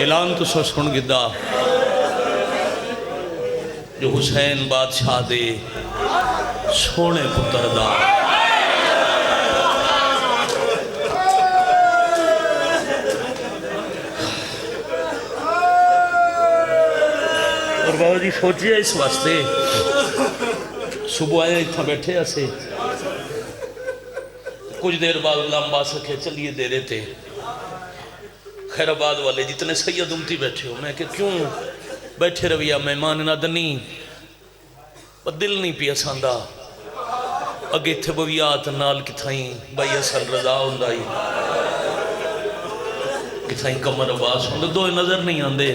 اعلان تو سن گدا جو حسین بادشاہ دے سونے پتر دا اور بابا جی سوچیا اس واسطے صبح آئے اتنا بیٹھے ایسے کچھ دیر بعد غلام عباس رکھے چلیے دے رہے تھے خیر آباد والے جتنے سید امتی بیٹھے ہو میں کہ کیوں بیٹھے رویہ مہمان نادنی دل نہیں پیا ساندا اگے تھے بویات نال کتھائیں بھائی اصل رضا ہوندائی کتھائیں کمر عباس ہوندے دو نظر نہیں آندے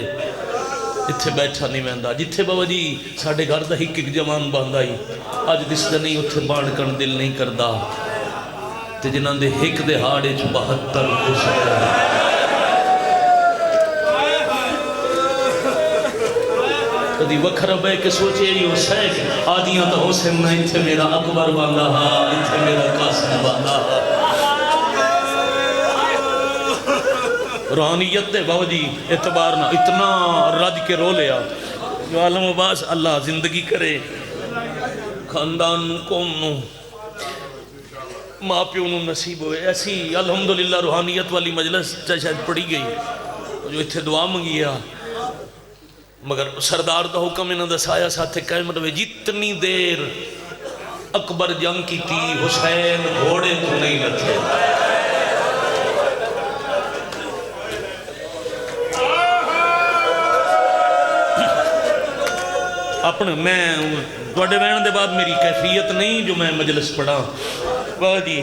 اتھے بیٹھا نہیں ویندا جتھے بابا جی ساڑھے گھر دا ہک جوان باندائی آج دس دے نہیں اتھے بان کرن دل نہیں کردا تے جنہاں دے ہک دے ہاڑے جو 72 خوش کدی وکھر بے کے سوچے یہ حسین آدیاں تو حسین نہ اتھے میرا اکبر باندھا ہا اتھے میرا قاسم باندھا ہا روحانیت دے بابا جی اعتبار نہ اتنا رج کے رو لیا جو عالم عباس اللہ زندگی کرے خاندان قوم نو ماں پیوں نو نصیب ہوئے ایسی الحمدللہ روحانیت والی مجلس شاید پڑی گئی جو اتھے دعا منگیا مگر سردار دا حکم انہاں دا سایہ ساتھے قائم رہے جتنی دیر اکبر جنگ کی تھی حسین گھوڑے تو نہیں لتھے اپنے میں توڑے وین دے بعد میری کیفیت نہیں جو میں مجلس پڑھا وہ جی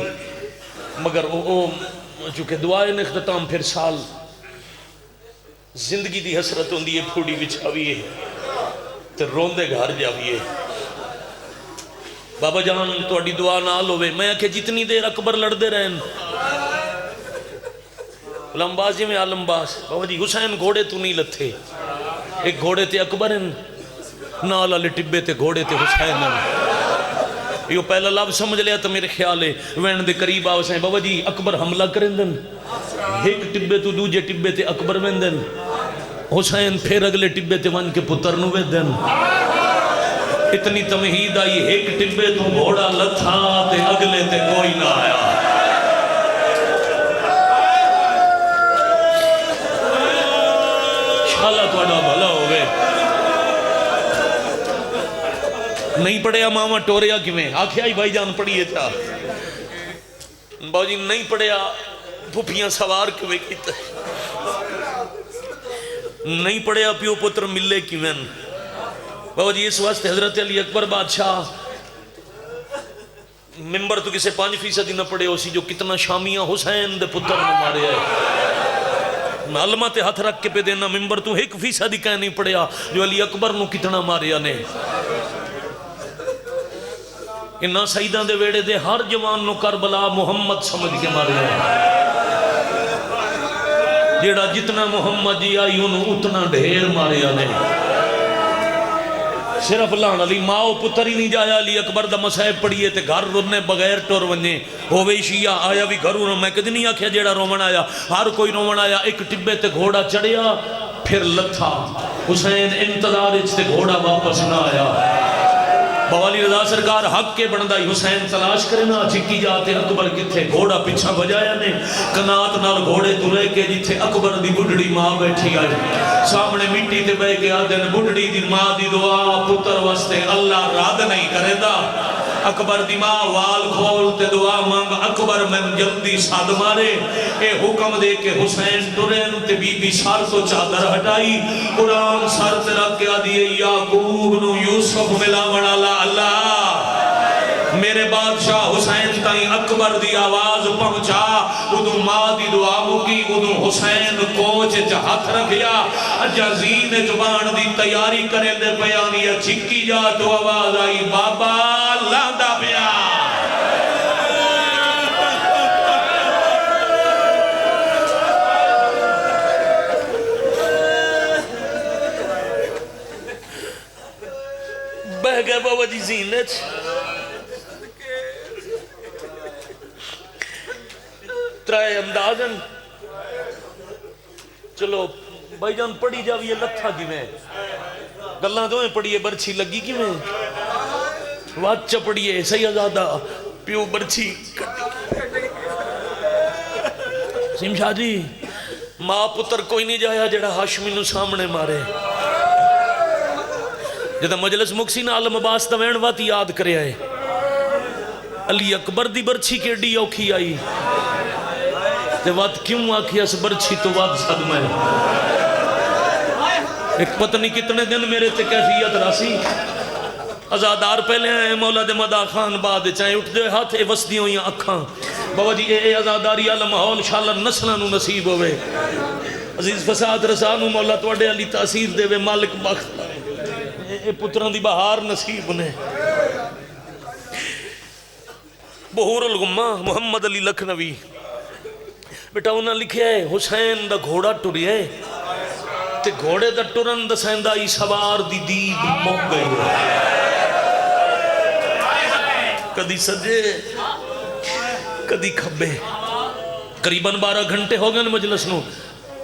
مگر چونکہ دعائے نے اختتام پھر سال زندگی دی حسرت ہوندی ہے پھوڑی بچھاویے تے روندے گھر جاویے بابا جان توڑی دعا نال ہوئے میں کہ جتنی دیر اکبر لڑ دے رہن لمبازی میں عالم باس بابا جی حسین گھوڑے تو نہیں لتھے ایک گھوڑے تے اکبر ہیں نال علی ٹبے تے گھوڑے تے حسین ہیں یہ پہلا لفظ سمجھ لیا تو میرے خیال ہے وین دے قریب آو سائیں بابا جی اکبر حملہ کریں دن ایک ٹبے تو دوجے ٹبے تے اکبر وین دن حسین پھر اگلے ٹبے تے ون کے پتر نو وین دن اتنی تمہید آئی ایک ٹبے تو گھوڑا لتھا تے اگلے تے کوئی نہ آیا شالا توڑا بھلا ہوئے نہیں پڑھیا ماما ٹوریا کیویں آکھیا ہی بھائی جان پڑھیے تھا باؤ جی نہیں پڑھیا بھوپیاں سوار کیویں کیتا نہیں پڑھیا پیو پتر ملے کیویں باؤ جی اس واسطے حضرت علی اکبر بادشاہ ممبر تو کسے 5% نہ پڑھے ہو سی جو کتنا شامیاں حسین دے پتر نہ مارے ہے معلومہ تے ہاتھ رکھ کے پہ دینا ممبر تو 1% کہیں نہیں پڑھیا جو علی اکبر نو کتنا ماریا نے انہاں سیدان دے ویڑے دے ہر جوان نو کربلا محمد سمجھ کے مارے ہیں جیڑا جتنا محمد جی آئی انہوں اتنا ڈھیر مارے آنے صرف لان علی ماں پتر ہی نہیں جایا علی اکبر دا مسائب پڑھئے تے گھر رنے بغیر ٹور ونجے ہووے شیعہ آیا بھی گھروں میں کدی نہیں آکھیا جیڑا رومن آیا ہر کوئی رومن آیا ایک ٹبے تے گھوڑا چڑھیا پھر لتھا حسین انتظار اچھتے گھوڑا واپس نہ آیا بوالی رضا سرکار حق کے بندائی حسین تلاش کرنا چکی جاتے اکبر کتھے گھوڑا پچھا بجایا نے کنات نال گھوڑے تلے کے جتھے اکبر دی بڑھڑی ماں بیٹھی آج سامنے مٹی تے بے کے آدھن بڑھڑی دی ماں دی دعا پتر واسطے اللہ راد نہیں کرے دا اکبر دی ماں وال کھول تے دعا مانگ اکبر میں جلدی ساد مارے اے حکم دے کے حسین ٹرین تے بی بی سار تو چادر ہٹائی قرآن سار تے رکھ کے آدھئے یعقوب نو یوسف ملا منالا اللہ میرے بادشاہ حسین تائیں اکبر دی آواز پہنچا ادھو ماں دی دعا مکی ادھو حسین کوچ ہاتھ رکھیا جزین جبان دی تیاری کرے دے بیانی چکی جا تو آواز آئی بابا لاندا پیا بہ گئے بابا جی زینت ترائے اندازن چلو بھائی جان پڑھی جاوی ہے لتھا کیویں گلاں دوئیں پڑھیے برچھی لگی کیویں واچ پڑھیے سیدزادہ پیو برچھی سیم شاہ جی ماں پتر کوئی نہیں جایا جڑا ہاشمی نو سامنے مارے جدہ مجلس مکسی نا عالم عباس دا وین وات یاد کرے آئے علی اکبر دی برچھی کیڑی اوکھی آئی تے وات کیوں آکھی اس برچھی تو وات صدمہ ہے ایک پتہ نہیں کتنے دن میرے تے کیفیت راسی ازادار پہلے ہیں مولا دے مدہ خان بعد چاہے اٹھ دے ہاتھ اے وسدیوں یا اکھاں بابا جی اے ازاداری عالم محول شالر نسلانو نصیب ہوئے عزیز فساد رسانو مولا توڑے علی تاثیر دے وے مالک بخت اے پتران دی بہار نصیب نے بہور الغمہ محمد علی لکھنوی بیٹا انہاں لکھے ہے حسین دا گھوڑا ٹوری ہے تے گھوڑے دا ٹرن دا سیندائی سوار دی دید موک گئی کدی سجے کدی کھبے قریباً 12 گھنٹے ہو گئے مجلس نو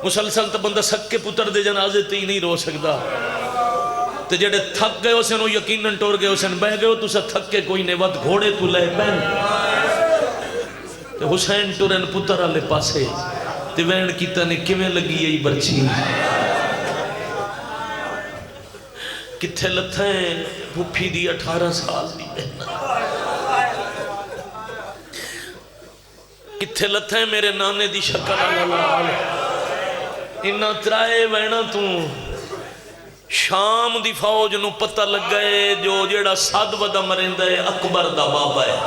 مسلسل تا بندہ سکے پتر دے جنازے تے ہی نہیں رو سکدا تے جڑے تھک گئے اسے نو یقیناً ٹور گئے اسے بہ گئے تو سا تھک کے کوئی نے ود گھوڑے تو لے بین تے حسین ٹورن پتر آلے پاسے تے وین کی تانے کیویں لگی یہی برچھی کتھے لتھیں بھوپی دی 18 سال دی بہن کتھے لتھیں میرے نانے دی شکل اللہ انہاں ترائے وینا تو شام دی فوج نو پتہ لگ گئے جو جیڑا ساد ودا مرندہ ہے اکبر دا بابا ہے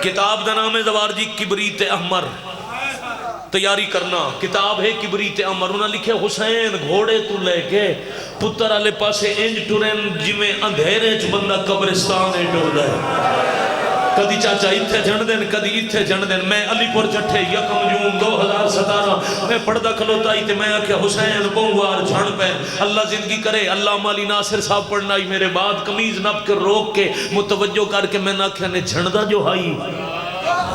کتاب دا نام ہے زوارجی کبریت احمر تیاری کرنا کتاب ہے کبریت احمر انہاں لکھے حسین گھوڑے تو لے کے پتر آلے پاسے انج ٹورن جمیں اندھیرے چ بندہ قبرستان ہے ٹور دے کدی چاچا اتھے جھنڈ دین کدی اتھے جھنڈ دین میں علی پور چٹھے یکم جون 2017 میں پڑھدا کھلوتا ہی تے میں آکھیا حسین بہوار جھنڈ پہ اللہ زندگی کرے اللہ مالی ناصر صاحب پڑھنا ہی میرے بعد قمیض نپ کے روک کے متوجہ کر کے میں نے آکھیا نے جھنڈا جو ہائی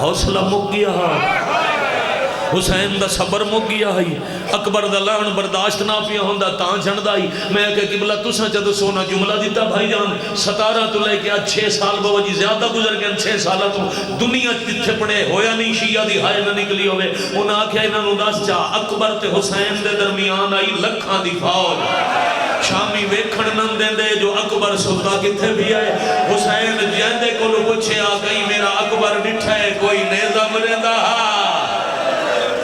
حوصلہ مک گیا حسین دا صبر مک گیا ہی اکبر دا لعن برداشت نہ پیا ہوندا تاں جھنڈا ہی میں کہ قبلہ تساں چدو سونا جملہ دیتا بھائی جان 17 تو لے کے 6 سال بابا جی زیادہ گزر گئے 6 سالہ تو دنیا جتھے پڑے ہویا نہیں شیعہ دی ہائے نہ نکلی ہوئے انہاں آکھیا انہاں نو دس جا اکبر تے حسین دے درمیان آئی لکھاں دی فوج شامی ویکھن نن دے دے جو اکبر سلطہ کتھے بھی آئے حسین جیندے کو لو پوچھے آ گئی میرا اکبر ڈٹھا ہے کوئی نیزہ مرندہ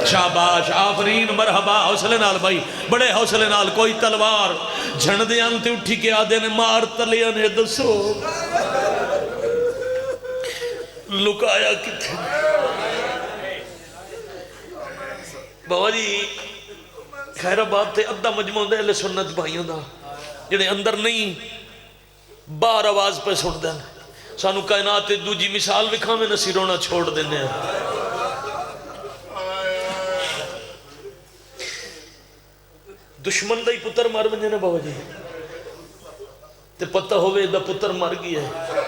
شاباش آفرین مرحبا حوصلے نال بھائی بڑے حوصلے نال کوئی تلوار جھنڈے انتے اٹھی کے آدھے نے مار تلیا نے دسو لکایا کتھے بابا جی خیر آباد تھے ادھا مجموعہ دے اہل سنت بھائیوں دا جنہیں اندر نہیں بار آواز پہ سن دیں سانو کائنات دو جی مثال وکھا میں نسی رونا چھوڑ دینے ہیں دشمن دا ہی پتر مار بنجے نا بابا جی تے پتہ ہوئے دا پتر مار گیا ہے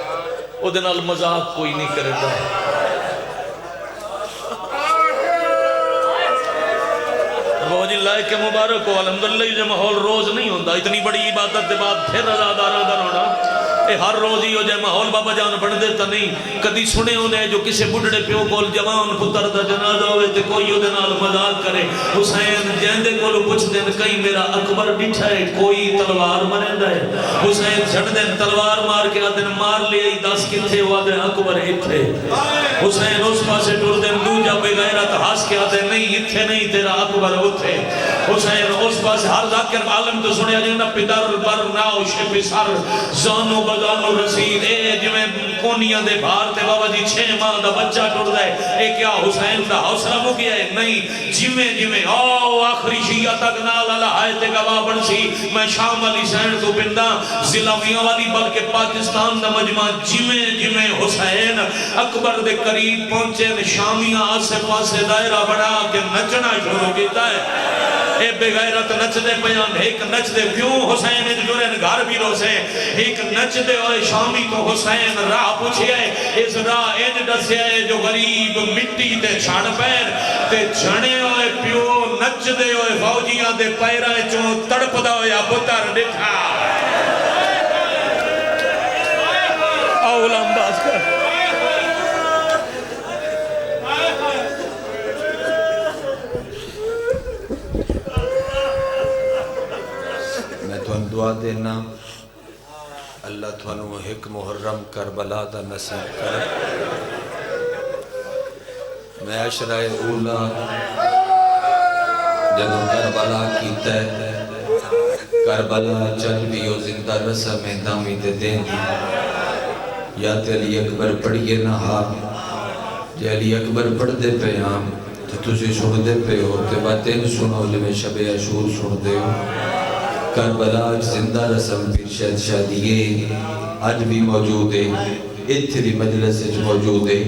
او دے نال مذاق کوئی نہیں کرے دا بابا جی لائے کے مبارک ہو الحمدللہ یہ ماحول روز نہیں ہوندہ اتنی بڑی عبادت دے بعد پھر ازادارہ دا رونا اے ہر روز ہی ہو جائے ماحول بابا جان بڑھ دیتا نہیں کدی سنے ہونے جو کسے بڑھڑے پیو کول جوان پتر دا جنازہ ہوئے تے کوئی ہو دے نال مذاق کرے حسین جیندے کولو پوچھ دین کئی میرا اکبر بٹھا ہے کوئی تلوار مرندہ ہے حسین جھڑ دین تلوار مار کے آدھن مار لے آئی 10 کتھے ہوا دے اکبر اتھے حسین اس پاسے ٹور دین دو جا بے غیرت ہاس کے آدھے نہیں اتھے نہیں تیرا اکبر اتھے حسین اس پاسے ہر ذاکر عالم تو سنیا جنہ پدر بر ناو شپ سر زانو بزانو رسید اے جویں کونیاں دے بھار تے بابا جی 6 ماہ دا بچہ ٹر دے اے کیا حسین دا حوصلہ ہو گیا ہے نہیں جویں آو آخری شیعہ تک نال الہائے تے گواہ بن سی میں شام علی سین تو بندہ ضلع میاں والی بلکہ پاکستان دا مجمع جویں حسین اکبر دے قریب پہنچے شامیاں آسے پاسے دائرہ بڑھا کے نچنا شروع کیتا ہے اے بغیرت نچ دے پیان ایک نچ دے کیوں حسین جورن گھر بھی روسے ایک نچ دے ہوئے شامی تو حسین راہ پوچھئے اس راہ ایج ڈسے جو غریب مٹی تے چھاڑ پیر تے جھنے ہوئے پیو نچ دے ہوئے فوجیاں دے پیرائے چون تڑپ دا ہویا بطر ڈٹھا اولا انداز کر دعا دینا اللہ تھانو ایک محرم کربلا دا نصیب کر میں عشرہ اولا جدو کربلا کیتا ہے کربلا چل بھی او زندہ رسم میں دامی دے دیں یا تے علی اکبر پڑھئے نہ جے علی اکبر پڑھ دے پہ ہم تو تجھے سن دے پہ ہو تے باتیں سنو لے میں شب عاشور سن دے ہو کربلا زندہ رسم پرشد شادیے آج بھی موجود ہے اتھری مجلس موجود ہے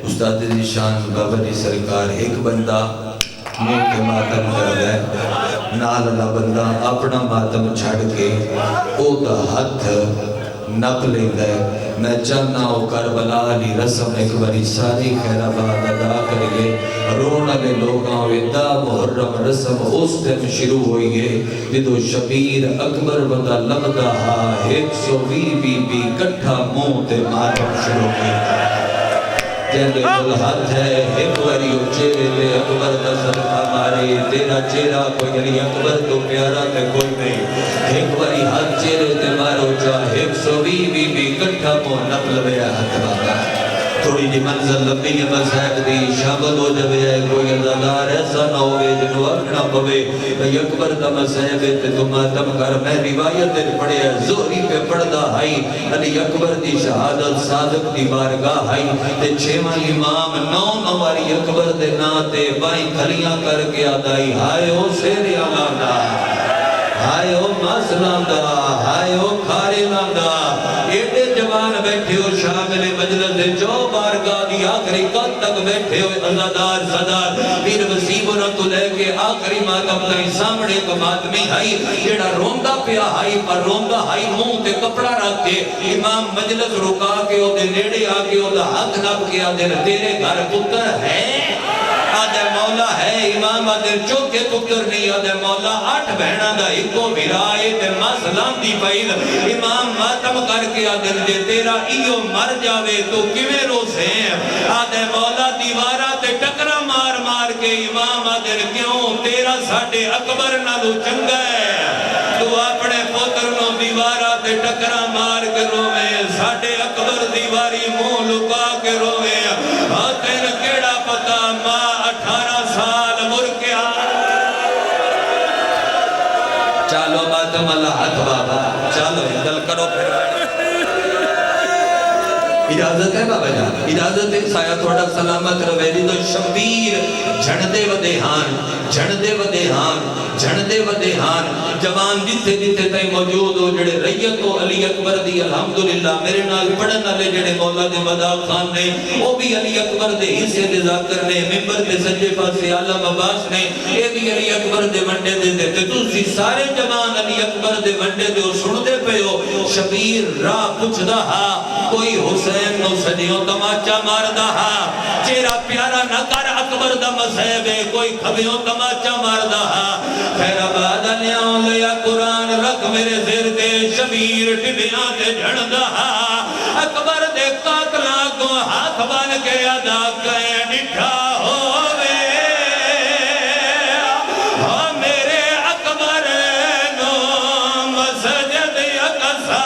استاد نشان بابری سرکار ایک بندہ منہ کے ماتم کر دے نال اللہ بندہ اپنا ماتم چھڑ کے او دا ہاتھ نپ لے دے میں چاہنا ہوں کربلا علی رسم ایک باری ساری خیر آباد ادا کرے رونا لے لوگاں ویدہ محرم رسم اس دن شروع ہوئی ہے جدو شبیر اکبر ودا لمدہ ہا 120 بی بی کٹھا منہ تے ماتم شروع ہوئی جیلے ملحد ہے ایک باری چہرے لے اکبر دا صدقہ مارے تیرا چہرہ کوئی علی اکبر تو پیارا تے کوئی نہیں ایک باری ہاتھ چہرے تے مارو چاہ 120 بی بی کٹھا مو نقل بیا ہاتھ باقا تھوڑی جی منزل لمبی ہے مسائب دی شامل ہو جبے ہے کوئی ازادار ایسا نہ ہوئے جنو اپنا پوے بھئی اکبر دا مسائب تے تو ماتم کر میں روایت دے پڑے ہے زوری پہ پڑھدا ہائی علی اکبر دی شہادت صادق دی بارگاہ ہائی تے چھیمہ امام نواری اکبر دے ناتے بائیں کھلیاں کر کے آدائی ہائے او سیرے آلاندہ ہائے او ماسلاندہ ہائے او کھارے لاندہ ایڈے جوان بیٹھے ہو شامل مجلس دے جو بارگاہ دی آخری قد تک بیٹھے ہو ازادار صدار پیر وسیب نہ تو لے کے آخری ماتم تائیں سامنے کا ماتمی ہائی جیڑا روندہ پیا ہائی پر روندہ ہائی منہ تے کپڑا رکھ کے امام مجلس رکا کے او دے نیڑے آکے او دا حق نب کے آدھر تیرے گھر پتر ہے آدھے مولا ہے امام آدھر چوکے پتر نہیں آدھے مولا 8 بہنہ دا ایکو بھرائے تے مسلام دی پہل امام ماتم کر کے آدھر جے تیرا ایو مر جاوے تو کیویں روسے آدھے مولا دیوارہ تے ٹکرا مار مار کے امام آدھر کیوں تیرا ساڑھے اکبر نالو چنگا ہے تو اپنے پتر نو دیوارہ تے ٹکرا مار کے روے ساڑھے اکبر دیواری منہ لکا کے روے تین کیڑا پتا ماں 18 سال مرکیا چالو ماتم اللہ ہاتھ بابا چالو دل کرو پھر اجازت ہے بابا جان اجازت ہے سایہ تھوڑا سلامت رویدی تو شبیر جھڑدے ودیہان جھڑدے ودیہان جھڑدے ودیہان جوان جتے جتے تے موجود ہو جڑے ریت و علی اکبر دی الحمدللہ میرے نال پڑھن والے جڑے مولا دے مداح خان نے وہ بھی علی اکبر دے حصے دے ذاکر نے ممبر دے سجے پاسے عالم عباس نے یہ بھی علی اکبر دے ونڈے دے دیتے تُسی سارے جوان علی اکبر دے ونڈے دے سن دے پہ ہو شبیر راہ پچھ دا ہا کوئی حسین نو سجیوں تماچا مار دا ہا چیرا پیارا نہ کر اکبر دا مسئبے کوئی کھبیوں تماچا مار دا ہا خیر آباد لیاؤں لیا قرآن رکھ میرے زیر دے شبیر ٹبیاں دے جھڑ دا ہا اکبر دے قاتلہ کو ہاتھ بان کے ادا کہیں ڈٹھا ہوئے ہاں میرے اکبر نو مسجد یکسا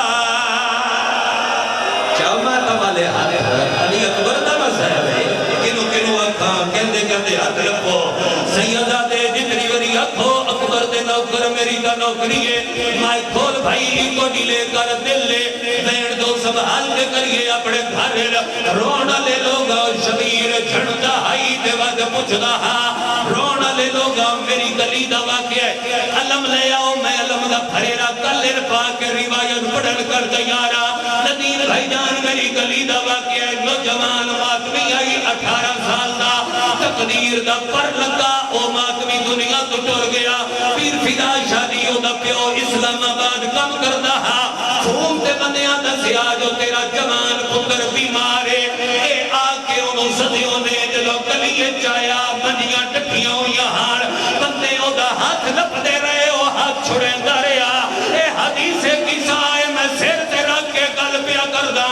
چاہمہ تمالے علی اکبر دا مسئب ہے کنو کنو اکھا کہندے کہندے ہاتھ لپو سیدہ دے جتنی وری اکھو اکبر دے نوکر میری کا نوکری ہے مائی کھول بھائی ان کو ڈیلے کر دل لے دین دو سنبھال کے کریے اپنے گھر رونا لے لوگا شبیر جھڑتا ہائی دے ود پچھدا ہا رونا لے لوگا میری گلی دا واقع ہے علم لے آؤ میں علم دا پھریرا کلر پا کے روایت پڑھن کر تیارا ندین بھائی جان میری گلی دا واقع ہے نوجوان ماتمی آئی 18 سال دا تقدیر دا پر لگا او ماتمی دنیا تو ٹر گیا فدا شادی دا پیو اسلام آباد کم کردا ہا فون تے بندیاں دسیا جو تیرا جوان پتر بیمار ہے اے آ کے انہوں صدیوں نے جلو گلیے چایا بندیاں ٹکیاں ہوئیاں ہار بندے او دا ہاتھ لپدے رہے او ہاتھ چھڑے دریا اے حدیث قصہ ہے میں سر تے رکھ کے گل پیا کردا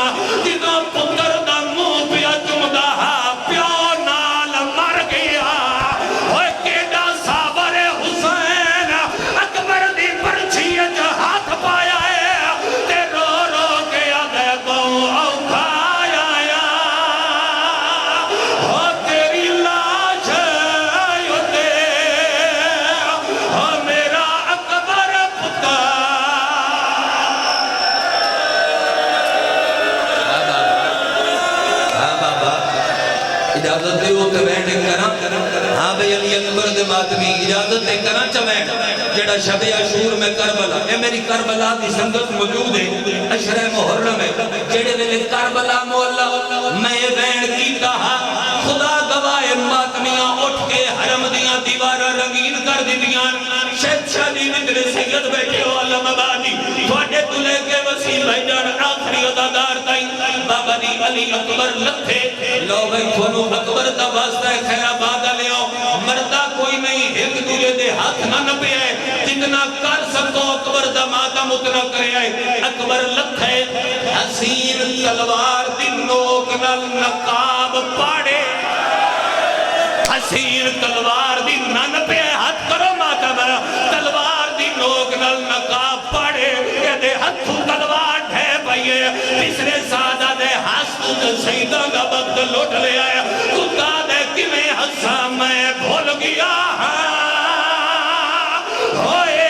جدوں پتر دا منہ پیا چمدا ہا پیو نال مر گیا اوے کیڈا صابر حسین اکبر دی پرچھی وچ ہاتھ پایا ہے تے رو رو کے آدھے کو اوکھا آیا او تیری لاش ہوتے او میرا اکبر پتر ہاں بابا اجازت دے وہ تے بیٹھ کراں ہاں بھئی علی اکبر دے ماتمی اجازت دے کراں چا بیٹھ جڑا شب عاشور میں کربلا اے میری کربلا دی سنگت موجود ہے اشرہ محرم ہے جڑے ویلے کربلا مولا میں وین کیتا ہاں خدا گواہ ماتمیاں اٹھ کے حرم دیاں دیواراں رنگین کر دیاں شہنشاہ دی ندر سید بیٹھے ہو علم آبادی تھوڑے تلے کے وسیع بھائی جان آخری عدادار تائیں بابا دی علی اکبر لکھے لو بھائی تھونو اکبر دا واسطہ ہے خیر آباد لیاؤ مردہ کوئی نہیں ایک دوجہ دے ہاتھ نہ نپے آئے جتنا کر سکو اکبر دا ماتم اتنا کرے آئے اکبر لکھے حسین تلوار دی نوک نل نقاب پاڑے حسین تلوار دی نن پہ ہاتھ کرو ماتم تلوار دی نوک نل نقاب پاڑے یہ دے ہتھو تلوار ڈھے پائیے تیسرے سادہ دے ہاستو دے سیدہ کا وقت لوٹ لے آیا خدا دے کمیں ہسا میں بھول گیا ہوئے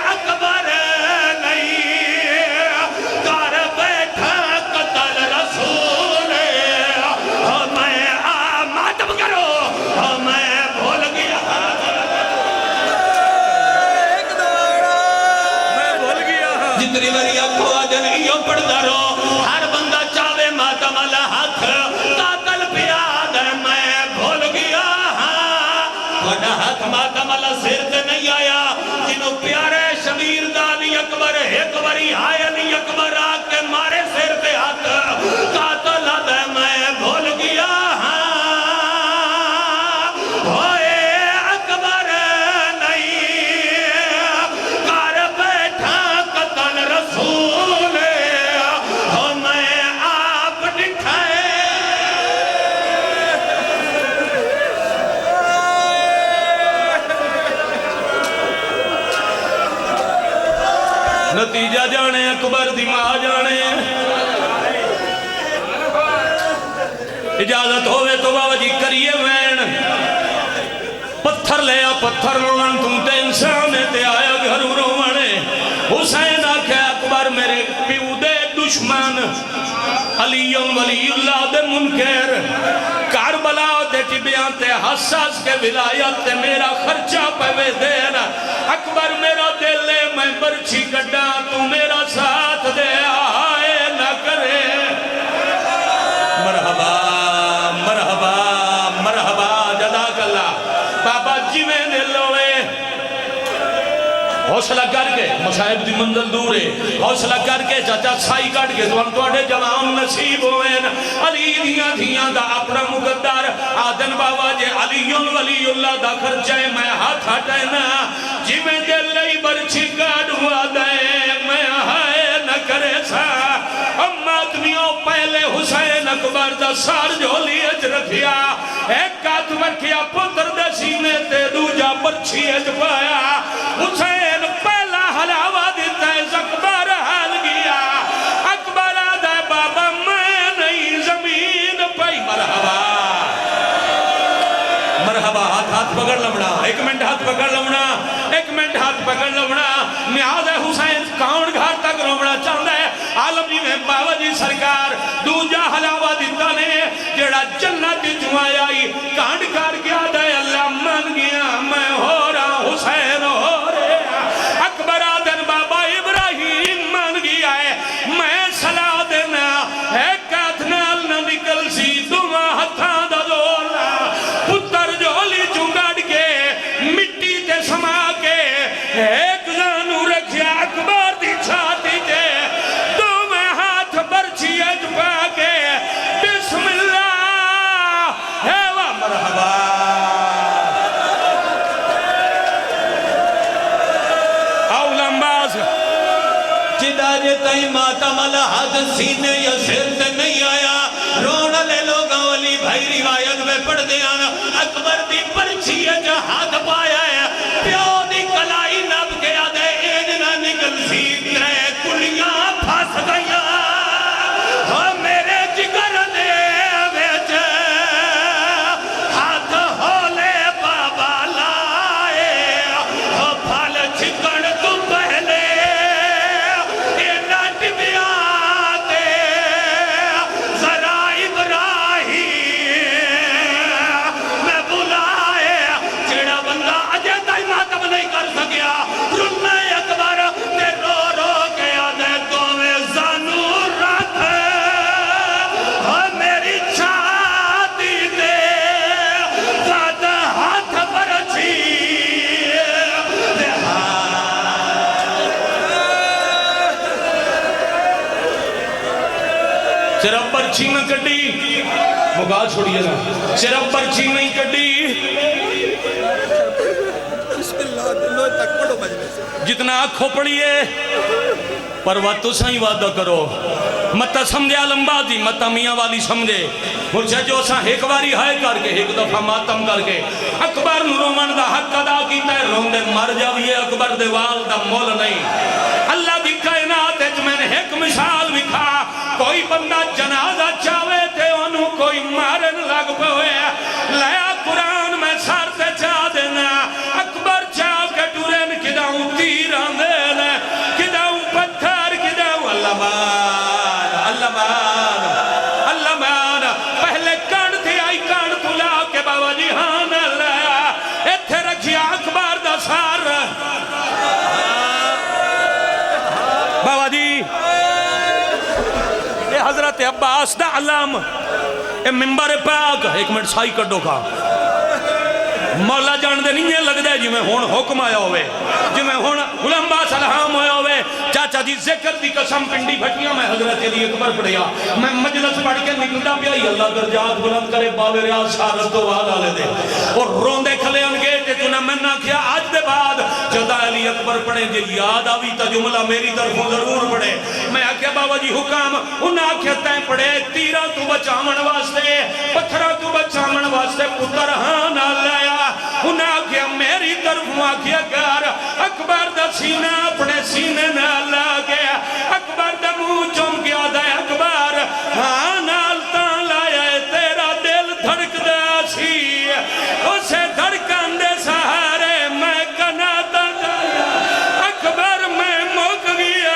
اکبر نہیں کار بیٹھا قتل رسول میں ماتم کرو میں بھول گیا جتنی بری اکھو آجن ایوں پڑھتا رو ہر بندہ چاہے ماتم اللہ ہاتھ قاتل پیاد میں بھول گیا وڈا ہاتھ ماتم اللہ سر تے نہیں آیا جنہوں پیارے شبیر دانی اکبر ایک بری آئے علی اکبر آگ کے مارے سر تے ہاتھ قاتل آدھے میں بھول گیا ہوئے اکبر نہیں کار بیٹھا قتل رسول میں آپ دکھائے نتیجہ جانے اکبر دی ماں جانے اجازت ہوئے تو بابا جی کریے وین پتھر لیا پتھر روڑن تم تے انسان تے آیا گھروں روڑے حسین آکھے اکبر میرے پیو دے دشمن علی ولی اللہ دے منکر کربلا دے ٹبیاں تے حساس کے ولایت تے میرا خرچہ پہ دینا اکبر میرا دل لے میں برچی کڈا تو میرا ساتھ دے آئے نہ کرے مرحبا مرحبا مرحبا جزاک اللہ بابا جی میں دلوے حوصلہ کر کے مصائب دی منزل دور ہے حوصلہ کر کے چاچا سائی کٹ کے تو ہم توڑے جوان نصیب ہوئے علی دیاں دیاں دا اپنا مقدر آدن بابا جے علی ولی اللہ دا خرچہ میں ہاتھ ہٹینا جی میں دل لئی برچی کاڑ ہوا دے میں ہائے نہ کرے سا اما آدمیوں پہلے حسین اکبر دا سار جو لیج رکھیا ایک کات رکھیا پتر دے سینے تے دوجا برچی اج پایا حسین پہلا حلاوہ دیتا ہے اکبر حال گیا اکبر آدھا بابا میں نہیں زمین پائی مرحبا مرحبا ہاتھ پکڑ لمڑا ایک منٹ ہاتھ پکڑ لمڑا ایک منٹ ہاتھ پکڑ لمڑا نیاز حسین کون گھاٹ تک لمڑا چاہتا ہے عالم جی میں بابا جی سرکار دوجا حلاوہ دیتا نے جڑا جنت جو آئی کانڈ کر گیا دے اللہ من گیا میں ہو رہا حسین ہو رہا اکبر آدن بابا ابراہیم من گیا ہے میں صلاح دینا ایک کاتنال نہ نکل سی دمہ ہتھاں دا دولا پتر جو لی چنگڑ کے مٹی تے سما کے ایک زانو رکھیا اکبر دی چھاتی تے دو میں ہاتھ برچی اج پاکے بسم اللہ ہے وا مرحبا اولم باز جدارے تائیں ماتم الحد سینے یا سر سے نہیں آیا رونا لے لوگاں والی بھائی روایت میں پڑھ دیانا اکبر دی پرچی جہاد پایا ہے پیو دی کلائی نب کے آدھے این نہ نکل سی ترے کلیاں پھاس گئیاں ہاں میرے جگر دے ویچ ہاتھ ہولے بابا لائے ہاں پھال چھکڑ تو پہلے اینا ٹبیاتے ذرا ابراہیم میں بلائے جڑا بندہ اجے تائی ماتم نہیں کر سکیا رنہ اکبر تے رو رو کے آدھے تو میں زانو رات ہاں میری چھاتی دے ذات ہاتھ پر اچھی صرف پرچی میں کٹی مگا چھوڑیے نا صرف پرچی نہیں کٹی جتنا آنکھوں پڑیے پر وقت تو سائیں وعدہ کرو متا سمجھے علمبا دی متا میاں والی سمجھے مرچہ جو سا ایک باری ہائے کر کے ایک دفعہ ماتم کر کے اکبر نرومن دا حق ادا کیتا ہے روندے مر جاویے اکبر دے وال دا مول نہیں اللہ دی کائنات ہے میں نے ایک مثال بکھا کوئی بندہ جنازہ چاہے تھے انہوں کوئی مارن لگ پوئے لیا قرآن میں سار تے چاہ دینا اکبر چاہ کے ٹورین کداؤں تیران دینا کداؤں پتھر کداؤں اللہ مان اللہ مان اللہ مان پہلے کان تھی آئی کان پلا کے بابا جی ہاں اللہ ایتھے رکھیا اکبر دا سار بابا جی اے حضرت عباس دا علام اے ممبر پاک ایک منٹ سائی کڈو کا مولا جان دے نہیں لگ دے جی میں ہون حکم آیا ہوئے جی میں ہون علماء سلام ہویا ہوئے چاچا جی ذکر دی قسم پنڈی بھٹیاں میں حضرت علی اکبر پڑھیا میں مجلس پڑھ کے نکلتا پیا ہی اللہ درجات بلند کرے باوے ریاض سارت و والا لے دے اور روندے کھلے انگے تے چنا میں نہ کیا آج دے بعد جدا علی اکبر پڑھے جی یاد آوی تا جملہ میری طرفوں ضرور پڑھے میں آکھیا بابا جی حکام انہاں آکھیا تین پڑھے تیرہ تو بچامن واسطے پتھرہ تو بچامن واسطے پتر ہاں نہ لایا انہاں آکھیا میری طرفوں آکھیا گار اکبر دا سینہ اپنے سینے نہ لاگے اکبر دا منہ چوم گیا دا اکبر ہاں نالتاں لایا تیرا دل دھڑک دا سی اسے دھڑکن دے سہارے میں کناتا جایا اکبر میں مک گیا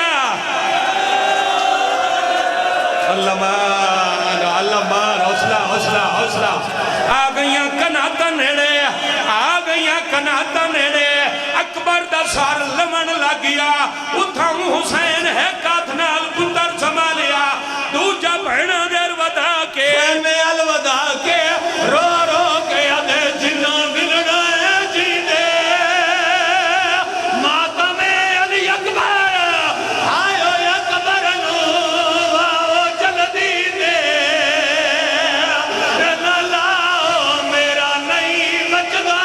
اللہ مان حوصلہ حوصلہ حوصلہ آ گئیاں کناتا نیڑے آ گئیاں کناتا نیڑے اکبر دا سار لمن لگیا اتھام حسین ہے کاتنال پتر سمالیا دوجہ بہنہ دیر ودا کے میں الودا کے رو رو کے آدھے جنہ ملنا ہے جی دے ماتم علی اکبر آئے اکبر نو آؤ جلدی دے نہ لاؤ میرا نہیں بچگا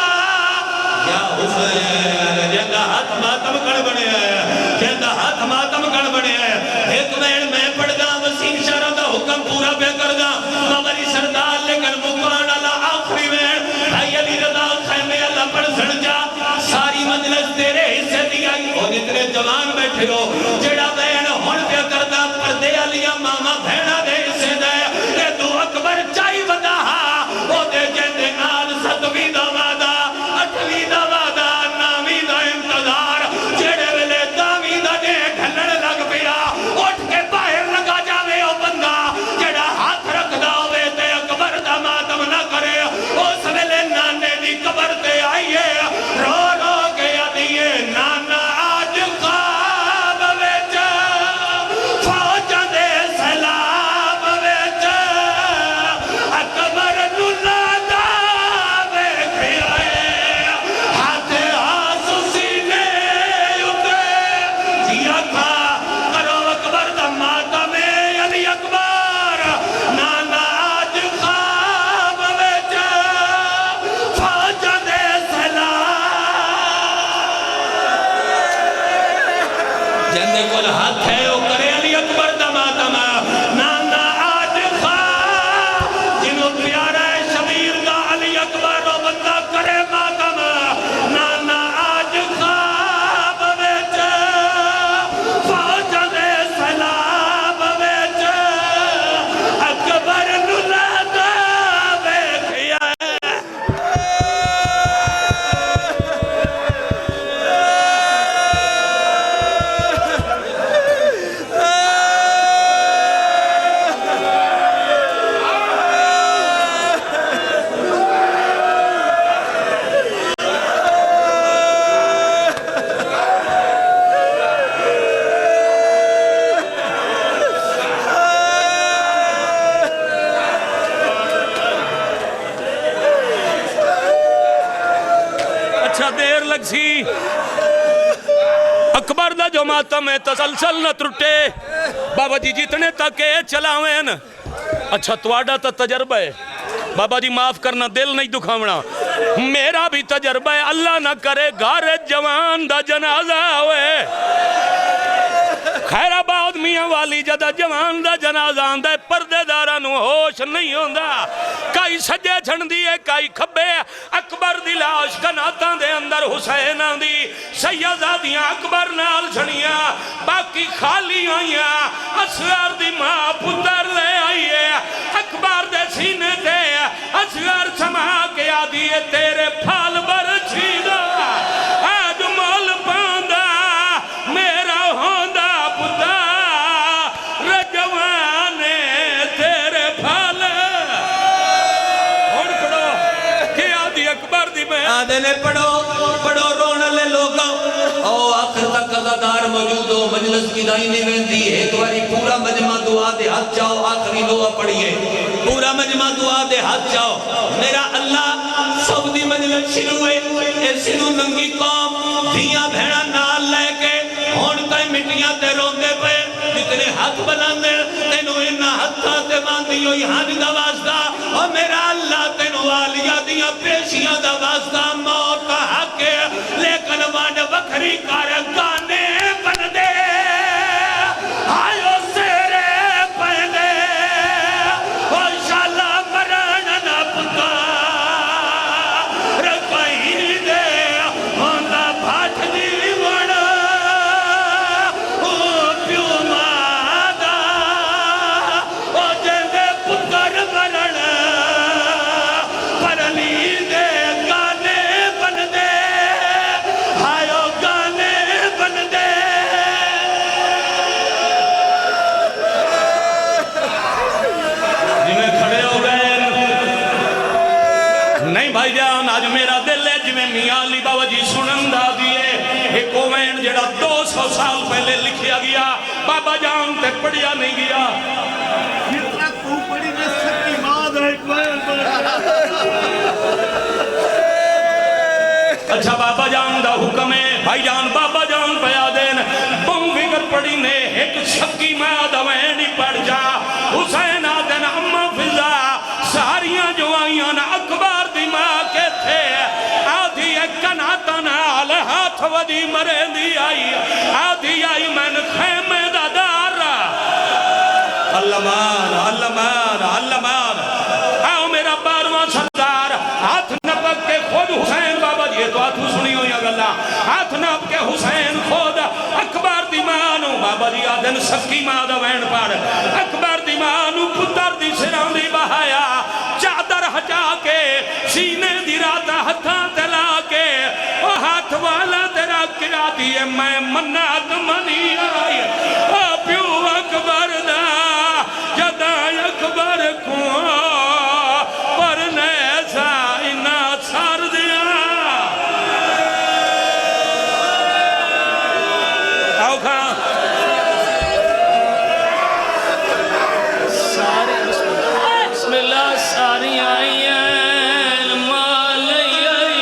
یا حسین جندہ ہاتھ ماتم کڑ بنے ہیں جندہ ہاتھ ماتم کڑ بنے ہیں ایک وین میں پڑھ گا وسیم شرح دا حکم پورا پہ کر گا مبری سردار لیکن مکان اللہ آخری وین بھائی علی رضا خیمے اللہ پڑھ سڑ جا ساری مجلس تیرے حصے دیا اور اتنے جوان بیٹھے ہو جڑا وین ہون پہ کردہ پردے علیہ ماما بھینا دے حصے دے کہ تو اکبر چاہی بدا وہ دے جیندے نال ستوی دا وعدہ اٹھوی دا وعدہ نامی دا انتظار جڑے ویلے دامی دا دے ڈھلن لگ پیا اٹھ کے باہر لگا جاوے او بندہ جڑا ہاتھ رکھ دا ہوئے تے اکبر دا ماتم نہ کرے اس ویلے نانے دی قبر تے آئیے رو رو کے آدھیے نانا آج خواب ویچ دے کل ہاتھ ہے وہ کرے علی اکبر دا ماتم نانا آج خواہ جنہوں پیارا ہے شبیر دا علی اکبر وہ بندہ کرے ماتم نانا آج خواہ بویچ فوج دے سلام بویچ اکبر نلادہ بیکھیا ہے اچھا دیر لگ سی اکبر دا جو ماتم ہے تسلسل نہ ترٹے بابا جی جتنے تک چلاوین اچھا تواڈا تا تجربہ ہے بابا جی معاف کرنا دل نہیں دکھاونا میرا بھی تجربہ ہے اللہ نہ کرے گھر جوان دا جنازہ ہوئے خیر آباد میاں والی جدہ جوان دا جنازہ آندہ ہے پردے دارانو ہوش نہیں ہوندہ کئی سجے چھن دیئے کئی کھبے اکبر دی لاش کناتاں دے اندر حسین آندی سیدادیاں اکبر نال چھنیاں باقی خالی آئیاں اصغر دی ماں پتر لے آئیے اکبر دے سینے تے اصغر سما کے آدھیے تیرے پھال بر چھیدہ آج مول پاندہ میرا ہوندہ رجوانے تیرے پھال اور پڑھو کہ آدھی اکبر دی میں آدھے نے پڑھو رونا لے لوگوں او آخر تک قضادار موجود ہو مجلس کی دائی نہیں ویندی ایک باری پورا مجمع دعا دے ہاتھ چاہو آخری دعا پڑھئے پورا مجمع دعا دے ہاتھ چاہو میرا اللہ سب دی مجلس شروع ہے ایسی نو ننگی قوم دھیاں بھیڑا نال لے کے ہون کئی مٹیاں تے روندے پہ جتنے ہاتھ بلاندے تینو انہا ہاتھاں تے باندھی ہوئی ہاتھ دا واسطہ اور میرا اللہ تینو آلیہ دیا پیشیاں دا واسطہ موت کا حق ہے لیکن وانڈ وکھری کار گانے بن دے آئیو سیرے پہنے اور شالا مرن نہ پتا رکھائی دے ہوندہ بھاٹ دیوڑ او پیو مادہ او جنگے پتر مرن پرلی دے گانے بن دے آئیو گانے بن دے جنہیں کھڑے ہو گئے نہیں بھائی جان آج میرا دل ہے جنہیں میاں علی بابا جی سنندہ دیئے ایک اوین جڑا 200 سال پہلے لکھیا گیا بابا جان تے پڑھیا نہیں گیا جتنا تو پڑی میں سکی ماد ہے اچھا بابا جان دا حکم ہے بھائی جان بابا جان پیا دین بہن فکر پڑی نے ایک شکی ماد وینی پڑ جا حسین آدن اما فضا ساریاں جو آئیاں نا اکبر دی ماں کے تھے آدھی ایک کناتا نال ہاتھ ودی مرے دی آئی آدھی آئی میں نے خیمے دا دار اللہ مان آؤ میرا بارواں سردار ہاتھ نپک کے خود حسین بابا جی تو ہاتھو سنی ہوئی اگلا ہاتھ نپ کے حسین خود اکبر دی مانو بابا جی آدن سکی مادہ وین پر اکبر دی مانو پتر دی سران دی بہایا چادر ہٹا کے سینے دی راتا ہتھا تلا کے او ہاتھ والا تیرا کرا دیئے میں منات منی آئی او پیو اکبر دا جدا اکبر کو پر نیسا انہا سار دیا آؤ کھانا بسم اللہ ساری آئی ہیں مالی آئی